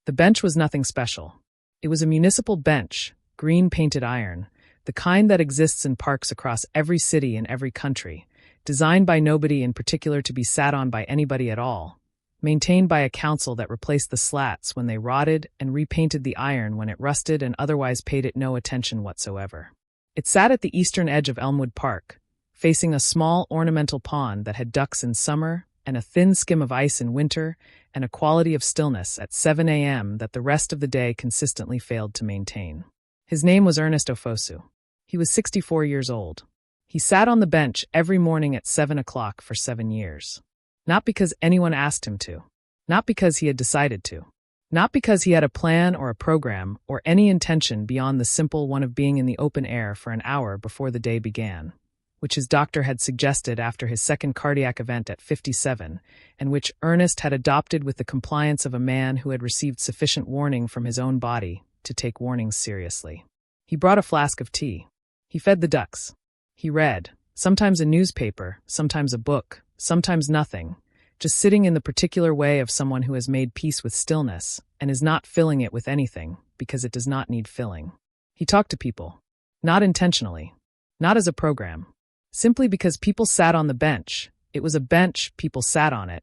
The bench was nothing special. It was a municipal bench, green-painted iron, the kind that exists in parks across every city in every country, designed by nobody in particular to be sat on by anybody at all, maintained by a council that replaced the slats when they rotted and repainted the iron when it rusted and otherwise paid it no attention whatsoever. It sat at the eastern edge of Elmwood Park, facing a small ornamental pond that had ducks in summer and a thin skim of ice in winter and a quality of stillness at 7 a.m. that the rest of the day consistently failed to maintain. His name was Ernest Ofosu. He was 64 years old. He sat on the bench every morning at 7 o'clock for 7 years. Not because anyone asked him to. Not because he had decided to. Not because he had a plan or a program or any intention beyond the simple one of being in the open air for an hour before the day began, which his doctor had suggested after his second cardiac event at 57, and which Ernest had adopted with the compliance of a man who had received sufficient warning from his own body to take warnings seriously. He brought a flask of tea. He fed the ducks. He read, sometimes a newspaper, sometimes a book, sometimes nothing, just sitting in the particular way of someone who has made peace with stillness and is not filling it with anything because it does not need filling. He talked to people, not intentionally, not as a program, simply because people sat on the bench. It was a bench, people sat on it,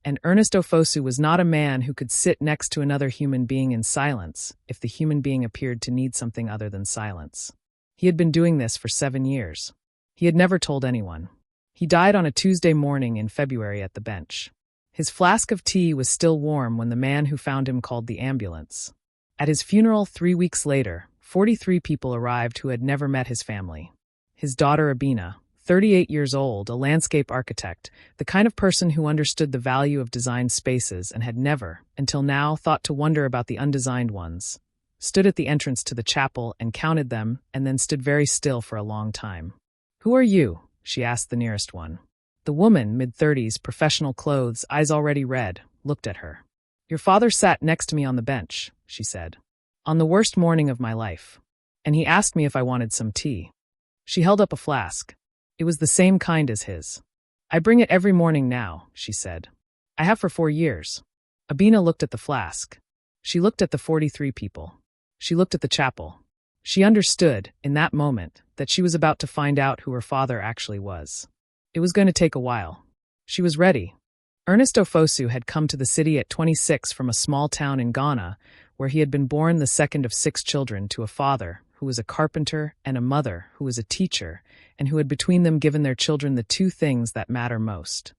and Ernest Ofosu was not a man who could sit next to another human being in silence if the human being appeared to need something other than silence. He had been doing this for 7 years. He had never told anyone. He died on a Tuesday morning in February at the bench. His flask of tea was still warm when the man who found him called the ambulance. At his funeral 3 weeks later, 43 people arrived who had never met his family. His daughter Abina, 38 years old, a landscape architect, the kind of person who understood the value of designed spaces and had never, until now, thought to wonder about the undesigned ones, stood at the entrance to the chapel and counted them and then stood very still for a long time. "Who are you?" she asked the nearest one. The woman, mid-30s, professional clothes, eyes already red, looked at her. "Your father sat next to me on the bench," she said, "on the worst morning of my life. And he asked me if I wanted some tea." She held up a flask. It was the same kind as his. "I bring it every morning now," she said. "I have for 4 years." Abina looked at the flask. She looked at the 43 people. She looked at the chapel. She understood, in that moment, that she was about to find out who her father actually was. It was going to take a while. She was ready. Ernest Ofosu had come to the city at 26 from a small town in Ghana, where he had been born the second of 6 children to a father who was a carpenter and a mother who was a teacher, and who had between them given their children the 2 things that matter most: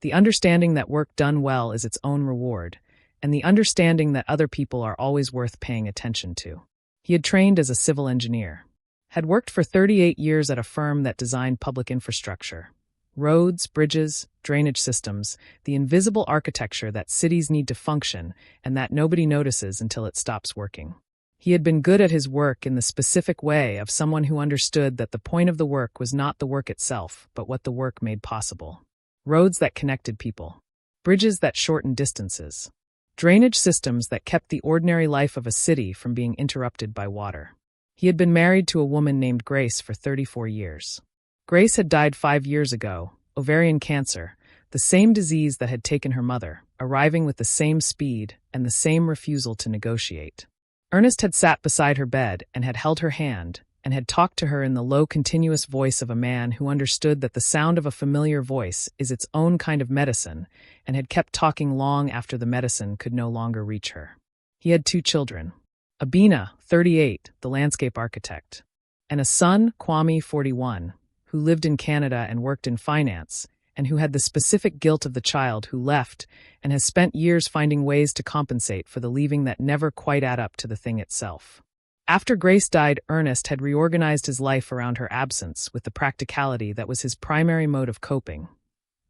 the understanding that work done well is its own reward, and the understanding that other people are always worth paying attention to. He had trained as a civil engineer, had worked for 38 years at a firm that designed public infrastructure, roads, bridges, drainage systems, the invisible architecture that cities need to function and that nobody notices until it stops working. He had been good at his work in the specific way of someone who understood that the point of the work was not the work itself, but what the work made possible. Roads that connected people, bridges that shortened distances, drainage systems that kept the ordinary life of a city from being interrupted by water. He had been married to a woman named Grace for 34 years. Grace had died 5 years ago, ovarian cancer, the same disease that had taken her mother, arriving with the same speed and the same refusal to negotiate. Ernest had sat beside her bed and had held her hand and had talked to her in the low, continuous voice of a man who understood that the sound of a familiar voice is its own kind of medicine, and had kept talking long after the medicine could no longer reach her. He had 2 children. Abina, 38, the landscape architect, and a son, Kwame, 41, who lived in Canada and worked in finance, and who had the specific guilt of the child who left and has spent years finding ways to compensate for the leaving that never quite add up to the thing itself. After Grace died, Ernest had reorganized his life around her absence with the practicality that was his primary mode of coping.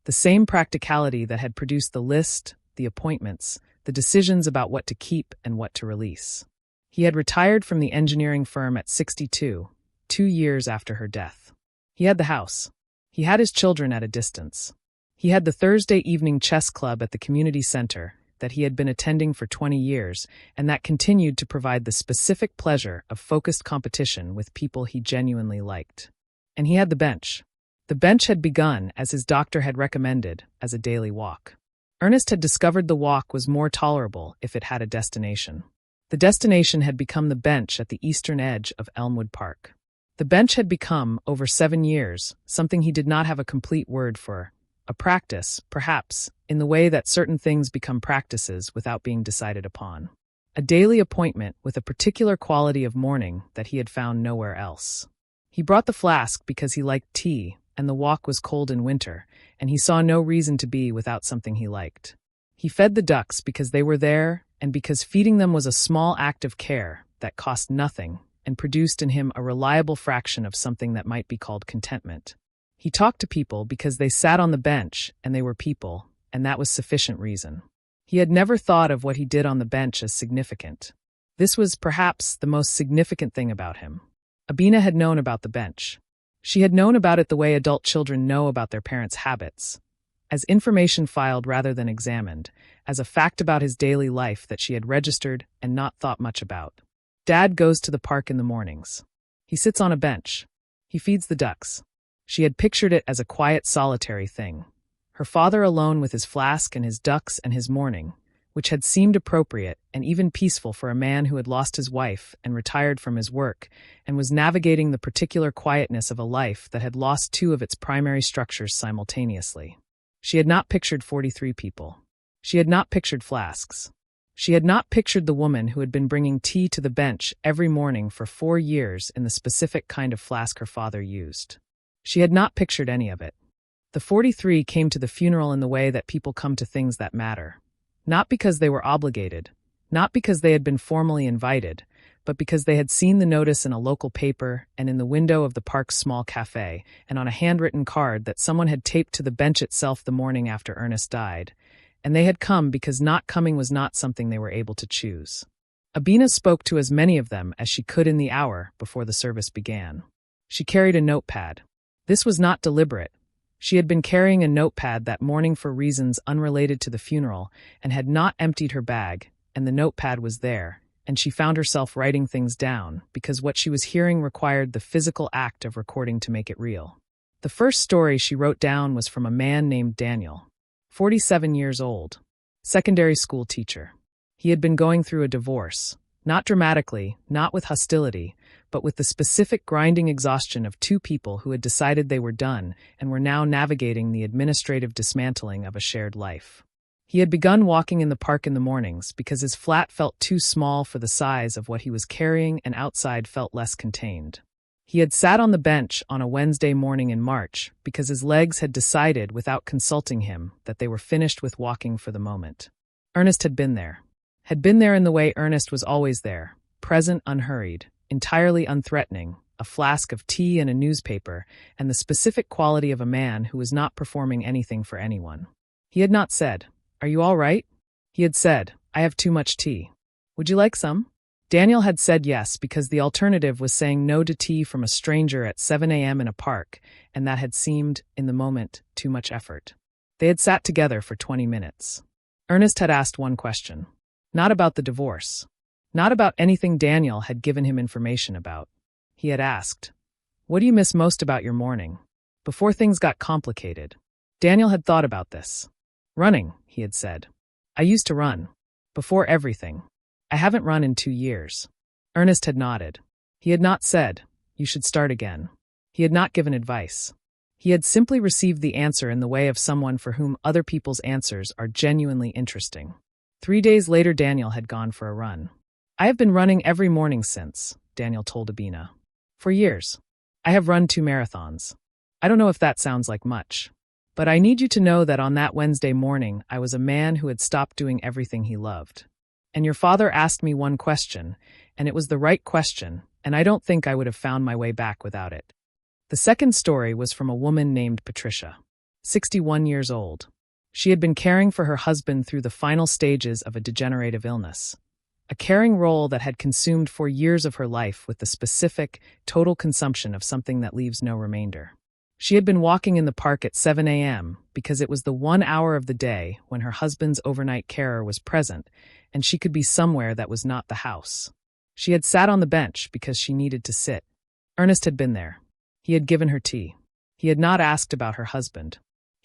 The same practicality that had produced the list, the appointments, the decisions about what to keep and what to release. He had retired from the engineering firm at 62, 2 years after her death. He had the house. He had his children at a distance. He had the Thursday evening chess club at the community center that he had been attending for 20 years, and that continued to provide the specific pleasure of focused competition with people he genuinely liked. And he had the bench. The bench had begun, as his doctor had recommended, as a daily walk. Ernest had discovered the walk was more tolerable if it had a destination. The destination had become the bench at the eastern edge of Elmwood Park. The bench had become, over 7 years, something he did not have a complete word for. A practice, perhaps, in the way that certain things become practices without being decided upon. A daily appointment with a particular quality of morning that he had found nowhere else. He brought the flask because he liked tea, and the walk was cold in winter, and he saw no reason to be without something he liked. He fed the ducks because they were there, and because feeding them was a small act of care that cost nothing and produced in him a reliable fraction of something that might be called contentment. He talked to people because they sat on the bench and they were people, and that was sufficient reason. He had never thought of what he did on the bench as significant. This was, perhaps, the most significant thing about him. Abina had known about the bench. She had known about it the way adult children know about their parents' habits, as information filed rather than examined, as a fact about his daily life that she had registered and not thought much about. Dad goes to the park in the mornings. He sits on a bench. He feeds the ducks. She had pictured it as a quiet, solitary thing. Her father alone with his flask and his ducks and his morning, which had seemed appropriate and even peaceful for a man who had lost his wife and retired from his work and was navigating the particular quietness of a life that had lost 2 of its primary structures simultaneously. She had not pictured 43 people. She had not pictured flasks. She had not pictured the woman who had been bringing tea to the bench every morning for 4 years in the specific kind of flask her father used. She had not pictured any of it. The 43 came to the funeral in the way that people come to things that matter. Not because they were obligated, not because they had been formally invited, but because they had seen the notice in a local paper and in the window of the park's small cafe and on a handwritten card that someone had taped to the bench itself the morning after Ernest died, and they had come because not coming was not something they were able to choose. Abina spoke to as many of them as she could in the hour before the service began. She carried a notepad. This was not deliberate. She had been carrying a notepad that morning for reasons unrelated to the funeral and had not emptied her bag, and the notepad was there, and she found herself writing things down because what she was hearing required the physical act of recording to make it real. The first story she wrote down was from a man named Daniel, 47 years old, secondary school teacher. He had been going through a divorce, not dramatically, not with hostility, but with the specific grinding exhaustion of 2 people who had decided they were done and were now navigating the administrative dismantling of a shared life. He had begun walking in the park in the mornings because his flat felt too small for the size of what he was carrying and outside felt less contained. He had sat on the bench on a Wednesday morning in March because his legs had decided without consulting him that they were finished with walking for the moment. Ernest had been there. Had been there in the way Ernest was always there, present, unhurried, entirely unthreatening, a flask of tea and a newspaper, and the specific quality of a man who was not performing anything for anyone. He had not said, "Are you all right?" He had said, "I have too much tea. Would you like some?" Daniel had said yes because the alternative was saying no to tea from a stranger at 7 a.m. in a park, and that had seemed, in the moment, too much effort. They had sat together for 20 minutes. Ernest had asked one question. Not about the divorce. Not about anything Daniel had given him information about. He had asked, "What do you miss most about your morning?" Before things got complicated. Daniel had thought about this. "Running," he had said. "I used to run. Before everything. I haven't run in 2 years." Ernest had nodded. He had not said, "You should start again." He had not given advice. He had simply received the answer in the way of someone for whom other people's answers are genuinely interesting. 3 days later, Daniel had gone for a run. "I have been running every morning since," Daniel told Abina. "For years. I have run 2 marathons. I don't know if that sounds like much. But I need you to know that on that Wednesday morning, I was a man who had stopped doing everything he loved. And your father asked me one question, and it was the right question, and I don't think I would have found my way back without it." The second story was from a woman named Patricia, 61 years old. She had been caring for her husband through the final stages of a degenerative illness. A caring role that had consumed 4 years of her life with the specific, total consumption of something that leaves no remainder. She had been walking in the park at 7 a.m. because it was the 1 hour of the day when her husband's overnight carer was present, and she could be somewhere that was not the house. She had sat on the bench because she needed to sit. Ernest had been there. He had given her tea. He had not asked about her husband.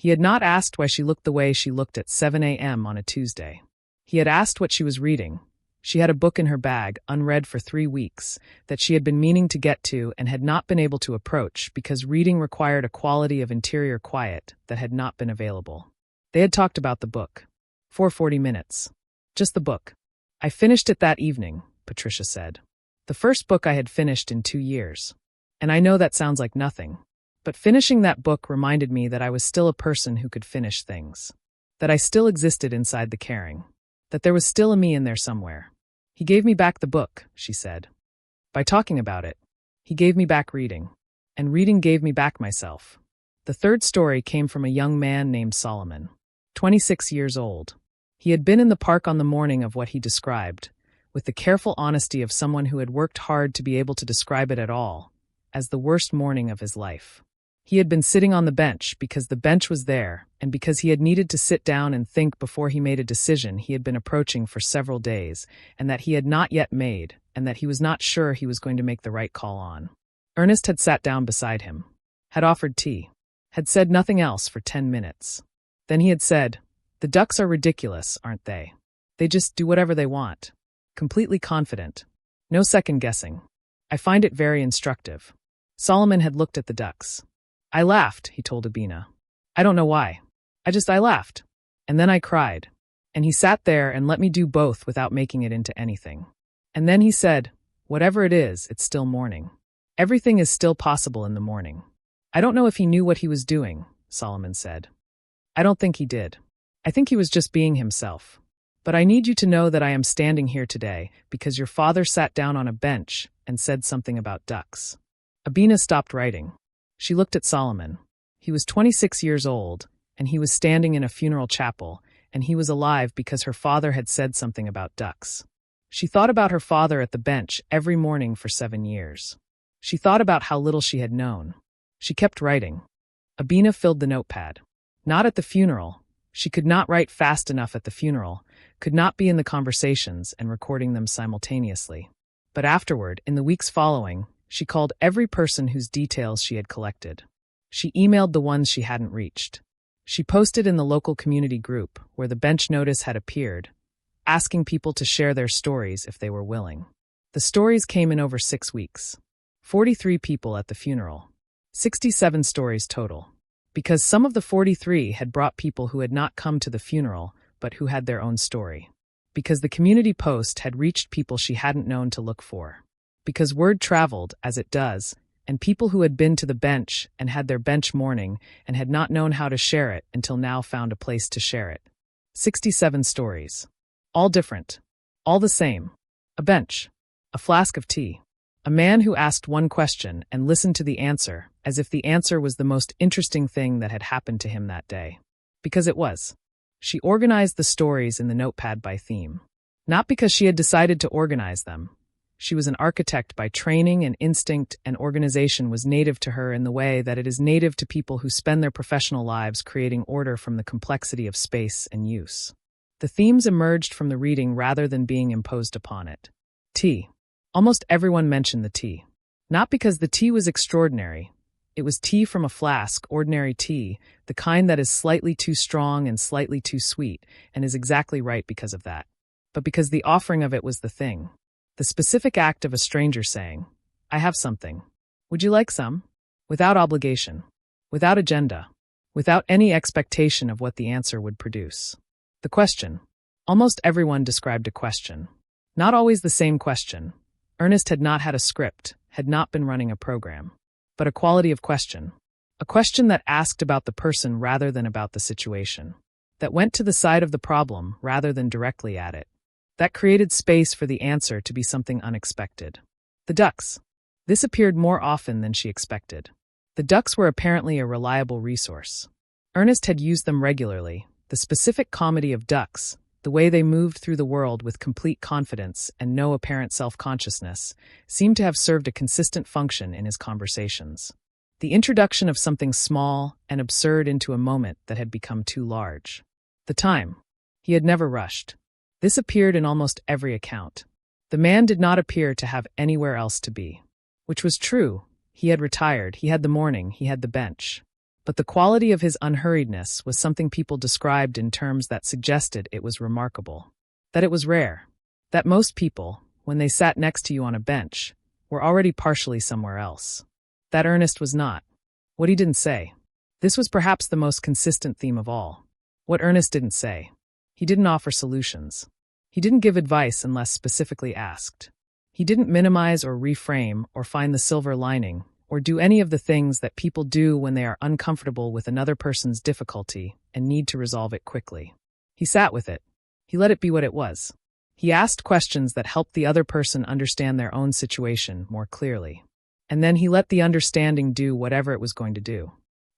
He had not asked why she looked the way she looked at 7 a.m. on a Tuesday. He had asked what she was reading. She had a book in her bag, unread for 3 weeks, that she had been meaning to get to and had not been able to approach because reading required a quality of interior quiet that had not been available. They had talked about the book. For 40 minutes. Just the book. I finished it that evening, Patricia said. The first book I had finished in 2 years. And I know that sounds like nothing. But finishing that book reminded me that I was still a person who could finish things. That I still existed inside the caring. That there was still a me in there somewhere. He gave me back the book, she said. By talking about it, he gave me back reading. And reading gave me back myself. The third story came from a young man named Solomon, 26 years old. He had been in the park on the morning of what he described, with the careful honesty of someone who had worked hard to be able to describe it at all, as the worst morning of his life. He had been sitting on the bench because the bench was there, and because he had needed to sit down and think before he made a decision he had been approaching for several days, and that he had not yet made, and that he was not sure he was going to make the right call on. Ernest had sat down beside him, had offered tea, had said nothing else for 10 minutes. Then he had said, "The Ducks are ridiculous, aren't they? They just do whatever they want." Completely confident. No second guessing. I find it very instructive. Solomon had looked at the Ducks. I laughed, he told Abina. I don't know why. I laughed. And then I cried. And he sat there and let me do both without making it into anything. And then he said, "Whatever it is, it's still morning. Everything is still possible in the morning." I don't know if he knew what he was doing, Solomon said. I don't think he did. I think he was just being himself. But I need you to know that I am standing here today because your father sat down on a bench and said something about ducks. Abina stopped writing. She looked at Solomon. He was 26 years old, and he was standing in a funeral chapel, and he was alive because her father had said something about ducks. She thought about her father at the bench every morning for 7 years. She thought about how little she had known. She kept writing. Abina filled the notepad. Not at the funeral. She could not write fast enough at the funeral, could not be in the conversations and recording them simultaneously. But afterward, in the weeks following, she called every person whose details she had collected. She emailed the ones she hadn't reached. She posted in the local community group, where the bench notice had appeared, asking people to share their stories if they were willing. The stories came in over 6 weeks. 43 people at the funeral. 67 stories total. Because some of the 43 had brought people who had not come to the funeral, but who had their own story. Because the community post had reached people she hadn't known to look for. Because word traveled, as it does, and people who had been to the bench and had their bench mourning and had not known how to share it until now found a place to share it. 67 stories. All different. All the same. A bench. A flask of tea. A man who asked one question and listened to the answer, as if the answer was the most interesting thing that had happened to him that day. Because it was. She organized the stories in the notepad by theme. Not because she had decided to organize them. She was an architect by training and instinct, and organization was native to her in the way that it is native to people who spend their professional lives creating order from the complexity of space and use. The themes emerged from the reading rather than being imposed upon it. Tea. Almost everyone mentioned the tea. Not because the tea was extraordinary. It was tea from a flask, ordinary tea, the kind that is slightly too strong and slightly too sweet, and is exactly right because of that. But because the offering of it was the thing. The specific act of a stranger saying, "I have something. Would you like some?" Without obligation. Without agenda. Without any expectation of what the answer would produce. The question. Almost everyone described a question. Not always the same question. Ernest had not had a script, had not been running a program. But a quality of question. A question that asked about the person rather than about the situation. That went to the side of the problem rather than directly at it. That created space for the answer to be something unexpected. The ducks. This appeared more often than she expected. The ducks were apparently a reliable resource. Ernest had used them regularly, the specific comedy of ducks, the way they moved through the world with complete confidence and no apparent self-consciousness, seemed to have served a consistent function in his conversations. The introduction of something small and absurd into a moment that had become too large. The time. He had never rushed. This appeared in almost every account. The man did not appear to have anywhere else to be. Which was true. He had retired, he had the morning, he had the bench. But the quality of his unhurriedness was something people described in terms that suggested it was remarkable. That it was rare. That most people, when they sat next to you on a bench, were already partially somewhere else. That Ernest was not. What he didn't say. This was perhaps the most consistent theme of all. What Ernest didn't say. He didn't offer solutions. He didn't give advice unless specifically asked. He didn't minimize or reframe or find the silver lining or do any of the things that people do when they are uncomfortable with another person's difficulty and need to resolve it quickly. He sat with it. He let it be what it was. He asked questions that helped the other person understand their own situation more clearly. And then he let the understanding do whatever it was going to do.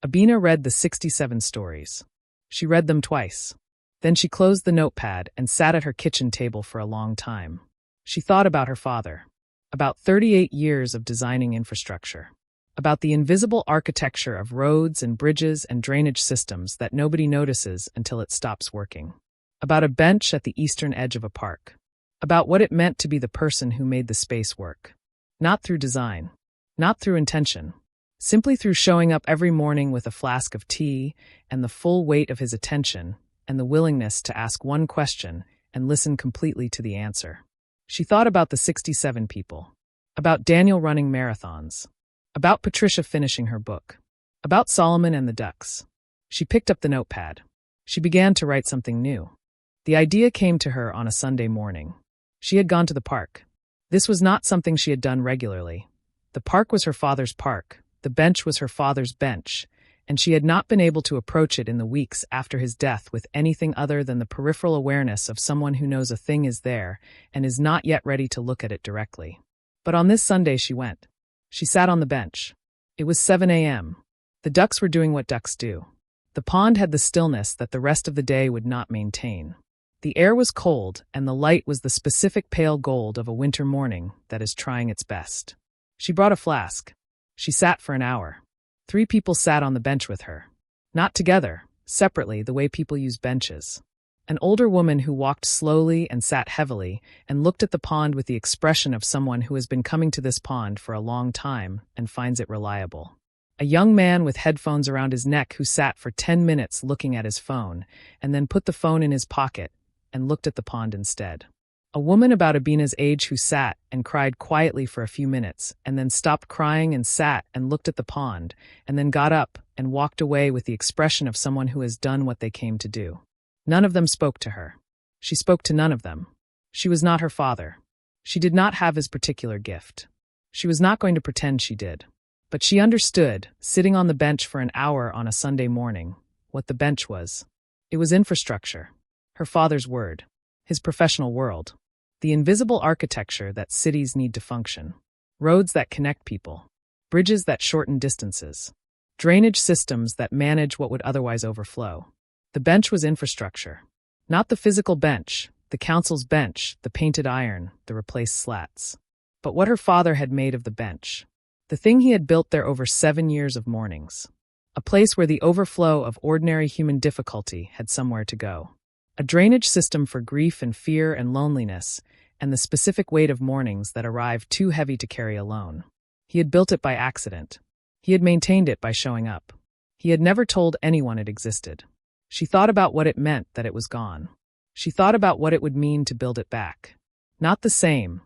Abina read the 67 stories. She read them twice. Then she closed the notepad and sat at her kitchen table for a long time. She thought about her father, about 38 years of designing infrastructure, about the invisible architecture of roads and bridges and drainage systems that nobody notices until it stops working, about a bench at the eastern edge of a park, about what it meant to be the person who made the space work, not through design, not through intention, simply through showing up every morning with a flask of tea and the full weight of his attention and the willingness to ask one question and listen completely to the answer. She thought about the 67 people, about Daniel running marathons, about Patricia finishing her book, about Solomon and the ducks. She picked up the notepad. She began to write something new. The idea came to her on a Sunday morning. She had gone to the park. This was not something she had done regularly. The park was her father's park. The bench was her father's bench, and she had not been able to approach it in the weeks after his death with anything other than the peripheral awareness of someone who knows a thing is there and is not yet ready to look at it directly. But on this Sunday she went. She sat on the bench. It was 7 a.m. The ducks were doing what ducks do. The pond had the stillness that the rest of the day would not maintain. The air was cold, and the light was the specific pale gold of a winter morning that is trying its best. She brought a flask. She sat for an hour. 3 people sat on the bench with her. Not together, separately the way people use benches. An older woman who walked slowly and sat heavily and looked at the pond with the expression of someone who has been coming to this pond for a long time and finds it reliable. A young man with headphones around his neck who sat for 10 minutes looking at his phone and then put the phone in his pocket and looked at the pond instead. A woman about Abina's age who sat and cried quietly for a few minutes and then stopped crying and sat and looked at the pond and then got up and walked away with the expression of someone who has done what they came to do. None of them spoke to her. She spoke to none of them. She was not her father. She did not have his particular gift. She was not going to pretend she did. But she understood, sitting on the bench for an hour on a Sunday morning, what the bench was. It was infrastructure. Her father's word. His professional world. The invisible architecture that cities need to function. Roads that connect people. Bridges that shorten distances. Drainage systems that manage what would otherwise overflow. The bench was infrastructure. Not the physical bench, the council's bench, the painted iron, the replaced slats. But what her father had made of the bench. The thing he had built there over 7 years of mornings. A place where the overflow of ordinary human difficulty had somewhere to go. A drainage system for grief and fear and loneliness, and the specific weight of mornings that arrived too heavy to carry alone. He had built it by accident. He had maintained it by showing up. He had never told anyone it existed. She thought about what it meant that it was gone. She thought about what it would mean to build it back. Not the same.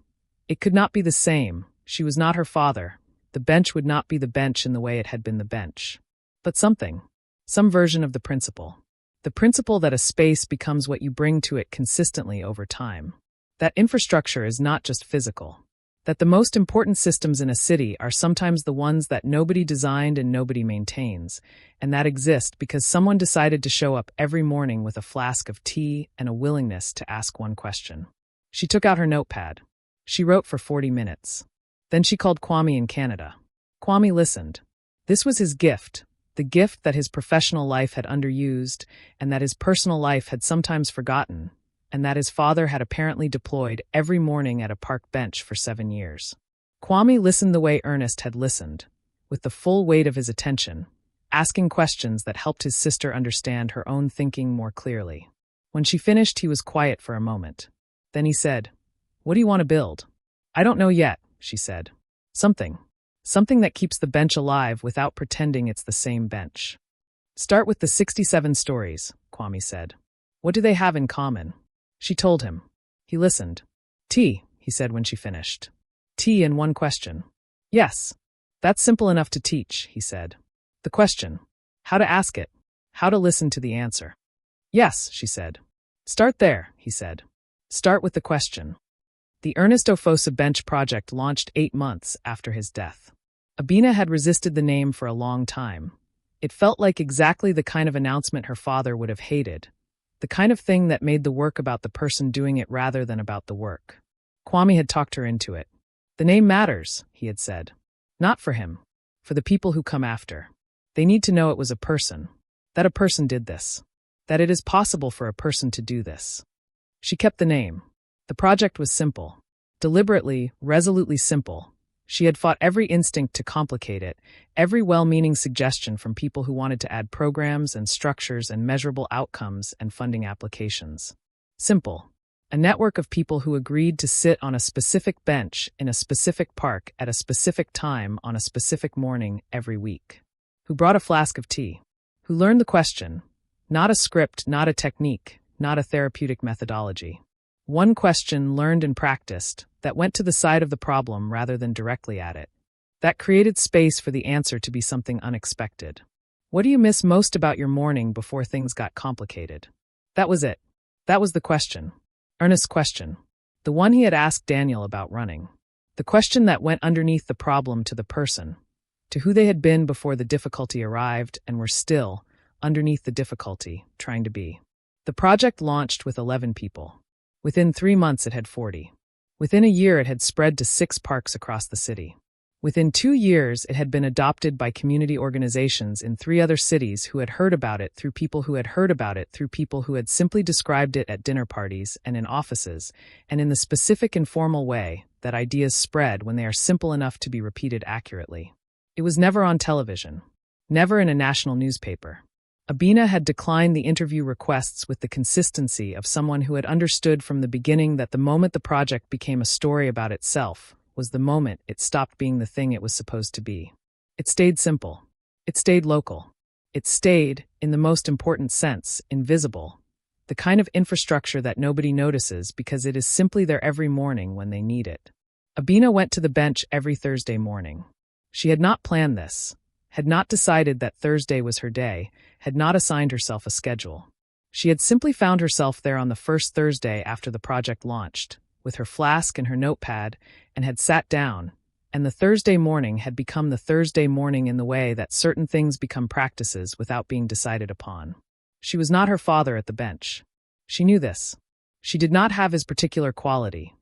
It could not be the same. She was not her father. The bench would not be the bench in the way it had been the bench. But something. Some version of the principle. The principle that a space becomes what you bring to it consistently over time. That infrastructure is not just physical. That the most important systems in a city are sometimes the ones that nobody designed and nobody maintains, and that exist because someone decided to show up every morning with a flask of tea and a willingness to ask one question. She took out her notepad. She wrote for 40 minutes. Then she called Kwame in Canada. Kwame listened. This was his gift. The gift that his professional life had underused and that his personal life had sometimes forgotten, and that his father had apparently deployed every morning at a park bench for 7 years. Kwame listened the way Ernest had listened, with the full weight of his attention, asking questions that helped his sister understand her own thinking more clearly. When she finished, he was quiet for a moment. Then he said, "What do you want to build?" "I don't know yet," she said. Something that keeps the bench alive without pretending it's the same bench. Start with the 67 stories, Kwame said. What do they have in common? She told him. He listened. Tea, he said when she finished. Tea and one question. Yes. That's simple enough to teach, he said. The question. How to ask it. How to listen to the answer. Yes, she said. Start there, he said. Start with the question. The Ernest Ofosa Bench Project launched 8 months after his death. Abina had resisted the name for a long time. It felt like exactly the kind of announcement her father would have hated, the kind of thing that made the work about the person doing it rather than about the work. Kwame had talked her into it. The name matters, he had said. Not for him, for the people who come after. They need to know it was a person, that a person did this, that it is possible for a person to do this. She kept the name. The project was simple, deliberately, resolutely simple. She had fought every instinct to complicate it, every well-meaning suggestion from people who wanted to add programs and structures and measurable outcomes and funding applications. Simple. A network of people who agreed to sit on a specific bench in a specific park at a specific time on a specific morning every week. Who brought a flask of tea. Who learned the question. Not a script, not a technique, not a therapeutic methodology. One question learned and practiced that went to the side of the problem rather than directly at it. That created space for the answer to be something unexpected. What do you miss most about your morning before things got complicated? That was it. That was the question. Ernest's question. The one he had asked Daniel about running. The question that went underneath the problem to the person, to who they had been before the difficulty arrived and were still, underneath the difficulty, trying to be. The project launched with 11 people. Within 3 months it had 40. Within a year it had spread to 6 parks across the city. Within 2 years it had been adopted by community organizations in 3 other cities who had heard about it through people who had heard about it through people who had simply described it at dinner parties and in offices, and in the specific informal way that ideas spread when they are simple enough to be repeated accurately. It was never on television. Never in a national newspaper. Abina had declined the interview requests with the consistency of someone who had understood from the beginning that the moment the project became a story about itself was the moment it stopped being the thing it was supposed to be. It stayed simple. It stayed local. It stayed, in the most important sense, invisible. The kind of infrastructure that nobody notices because it is simply there every morning when they need it. Abina went to the bench every Thursday morning. She had not planned this, had not decided that Thursday was her day, had not assigned herself a schedule. She had simply found herself there on the first Thursday after the project launched, with her flask and her notepad, and had sat down, and the Thursday morning had become the Thursday morning in the way that certain things become practices without being decided upon. She was not her father at the bench. She knew this. She did not have his particular quality,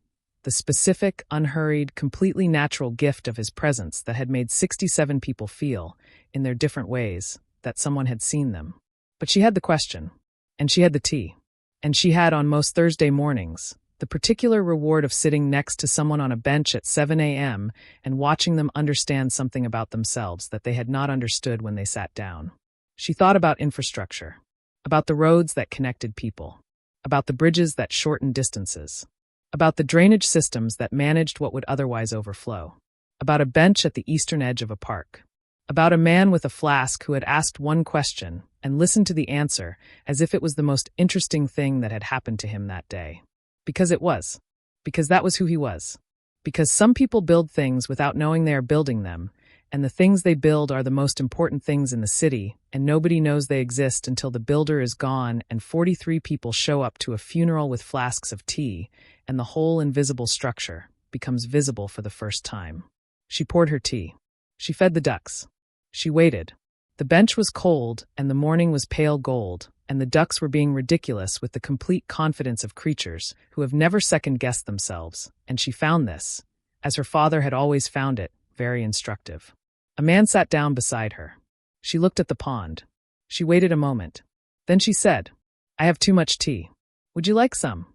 the specific, unhurried, completely natural gift of his presence that had made 67 people feel, in their different ways, that someone had seen them. But she had the question, and she had the tea, and she had on most Thursday mornings, the particular reward of sitting next to someone on a bench at 7 a.m. and watching them understand something about themselves that they had not understood when they sat down. She thought about infrastructure, about the roads that connected people, about the bridges that shortened distances, about the drainage systems that managed what would otherwise overflow, about a bench at the eastern edge of a park, about a man with a flask who had asked one question and listened to the answer as if it was the most interesting thing that had happened to him that day. Because it was. Because that was who he was. Because some people build things without knowing they are building them, and the things they build are the most important things in the city, and nobody knows they exist until the builder is gone and 43 people show up to a funeral with flasks of tea, and the whole invisible structure becomes visible for the first time. She poured her tea. She fed the ducks. She waited. The bench was cold, and the morning was pale gold, and the ducks were being ridiculous with the complete confidence of creatures who have never second-guessed themselves, and she found this, as her father had always found it, very instructive. A man sat down beside her. She looked at the pond. She waited a moment. Then she said, "I have too much tea. Would you like some?"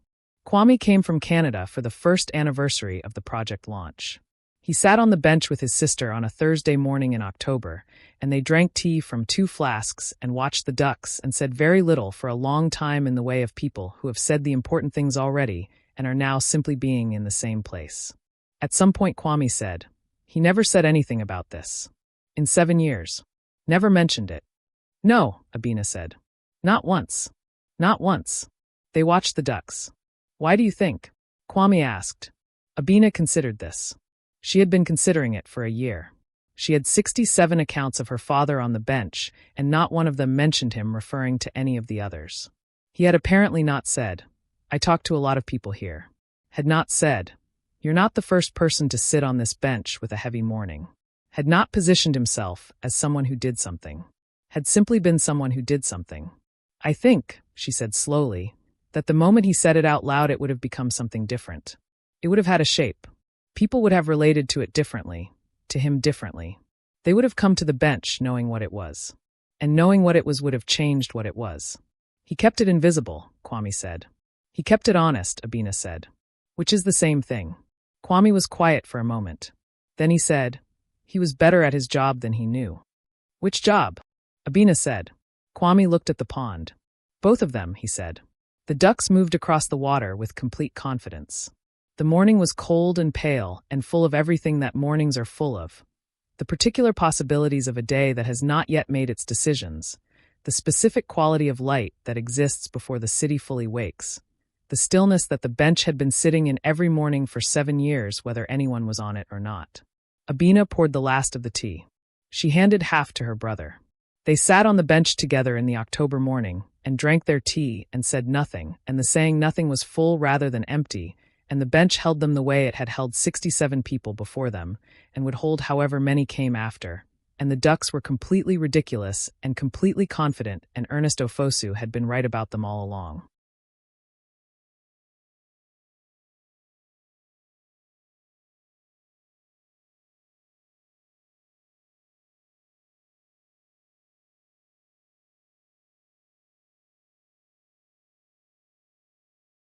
Kwame came from Canada for the first anniversary of the project launch. He sat on the bench with his sister on a Thursday morning in October, and they drank tea from 2 flasks and watched the ducks and said very little for a long time in the way of people who have said the important things already and are now simply being in the same place. At some point Kwame said, "He never said anything about this. In 7 years. Never mentioned it. No, Abina said. Not once. Not once. They watched the ducks. Why do you think? Kwame asked. Abina considered this. She had been considering it for a year. She had 67 accounts of her father on the bench, and not one of them mentioned him referring to any of the others. He had apparently not said, I talked to a lot of people here. Had not said, you're not the first person to sit on this bench with a heavy morning. Had not positioned himself as someone who did something. Had simply been someone who did something. I think, she said slowly, that the moment he said it out loud it would have become something different. It would have had a shape. People would have related to it differently, to him differently. They would have come to the bench knowing what it was. And knowing what it was would have changed what it was. He kept it invisible, Kwame said. He kept it honest, Abina said. Which is the same thing. Kwame was quiet for a moment. Then he said, he was better at his job than he knew. Which job? Abina said. Kwame looked at the pond. Both of them, he said. The ducks moved across the water with complete confidence. The morning was cold and pale and full of everything that mornings are full of. The particular possibilities of a day that has not yet made its decisions. The specific quality of light that exists before the city fully wakes. The stillness that the bench had been sitting in every morning for 7 years, whether anyone was on it or not. Abina poured the last of the tea. She handed half to her brother. They sat on the bench together in the October morning and drank their tea and said nothing, and the saying nothing was full rather than empty, and the bench held them the way it had held 67 people before them, and would hold however many came after, and the ducks were completely ridiculous and completely confident, and Ernest Ofosu had been right about them all along.